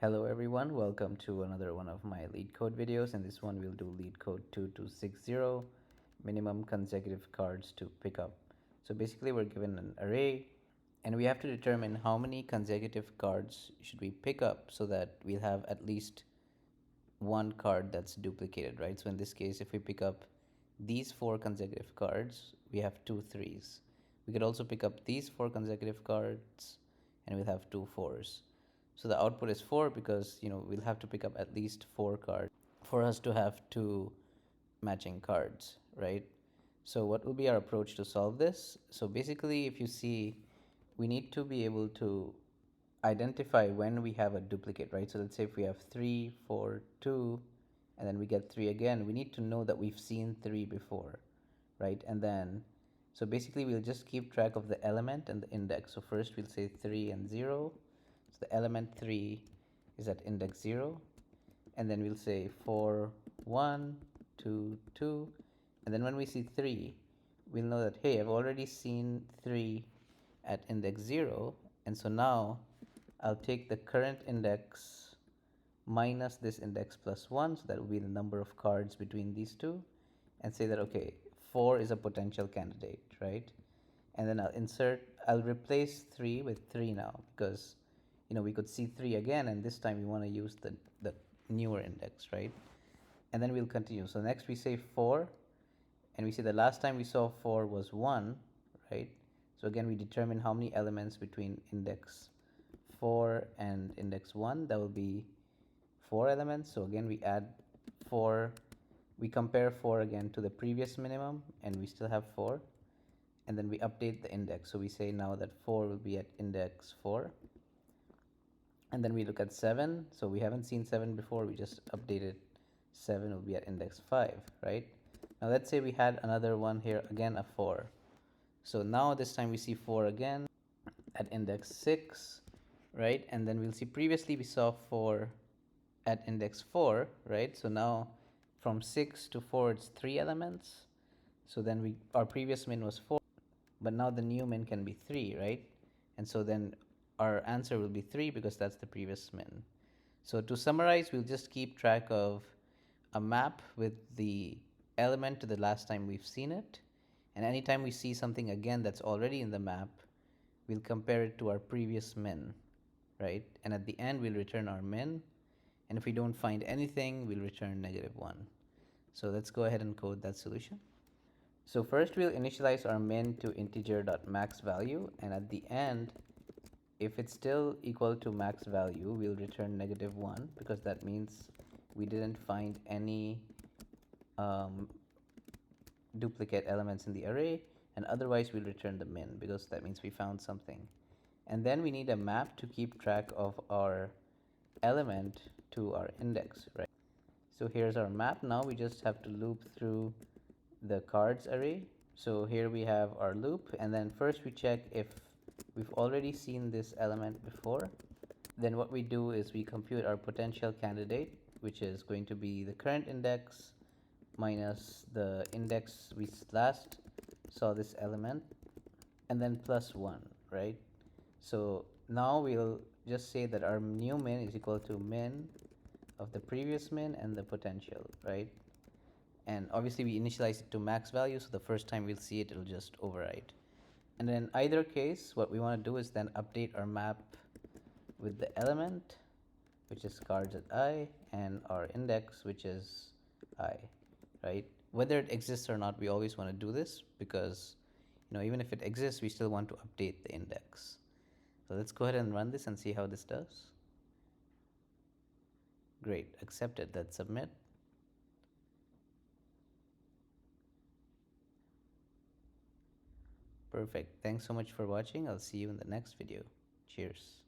Hello everyone, welcome to another one of my Leetcode videos. In this one we'll do Leetcode 2260, minimum consecutive cards to pick up. So basically we're given an array and we have to determine how many consecutive cards should we pick up so that we'll have at least one card that's duplicated, right? So in this case, if we pick up these 4 consecutive cards, we have 2 3s. We could also pick up these 4 consecutive cards and we'll have 2 4s. So the output is 4 because we'll have to pick up at least 4 cards for us to have 2 matching cards, right? So what will be our approach to solve this? So basically, if you see, we need to be able to identify when we have a duplicate, right? So let's say if we have 3, 4, 2, and then we get 3 again, we need to know that we've seen 3 before, right? And then, so basically we'll just keep track of the element and the index. So first we'll say 3 and 0. So the element 3 is at index 0. And then we'll say 4, 1, 2, 2. And then when we see 3, we'll know that, hey, I've already seen 3 at index 0. And so now I'll take the current index minus this index plus 1. So that will be the number of cards between these two. And say that, okay, 4 is a potential candidate, right? And then I'll replace 3 with 3 now because we could see 3 again, and this time we want to use the newer index, right? And then we'll continue. So next we say 4, and we see the last time we saw 4 was 1, right? So again, we determine how many elements between index 4 and index 1. That will be 4 elements. So again, we add 4. We compare 4 again to the previous minimum, and we still have 4. And then we update the index. So we say now that 4 will be at index 4. And then we look at 7. So we haven't seen 7 before. We just updated 7 will be at index 5, right? Now let's say we had another one here, again a 4. So now this time we see 4 again at index 6, right? And then we'll see previously we saw 4 at index 4, right? So now from 6 to 4 it's 3 elements. So then our previous min was 4, but now the new min can be 3, right? And so then our answer will be 3 because that's the previous min. So to summarize, we'll just keep track of a map with the element to the last time we've seen it. And anytime we see something again that's already in the map, we'll compare it to our previous min, right? And at the end, we'll return our min. And if we don't find anything, we'll return -1. So let's go ahead and code that solution. So first, we'll initialize our min to integer.maxValue. And at the end, if it's still equal to max value, we'll return -1 because that means we didn't find any duplicate elements in the array, and otherwise we'll return the min because that means we found something. And then we need a map to keep track of our element to our index, right? So here's our map. Now we just have to loop through the cards array. So here we have our loop, and then first we check if we've already seen this element before. Then what we do is we compute our potential candidate, which is going to be the current index minus the index we last saw this element, and then plus 1, right? So now we'll just say that our new min is equal to min of the previous min and the potential, right? And obviously we initialize it to max value, so the first time we'll see it, it'll just override. And in either case, what we want to do is then update our map with the element, which is cards at I, and our index, which is I, right? Whether it exists or not, we always want to do this because, even if it exists, we still want to update the index. So let's go ahead and run this and see how this does. Great, accepted. Let's submit. Perfect. Thanks so much for watching. I'll see you in the next video. Cheers.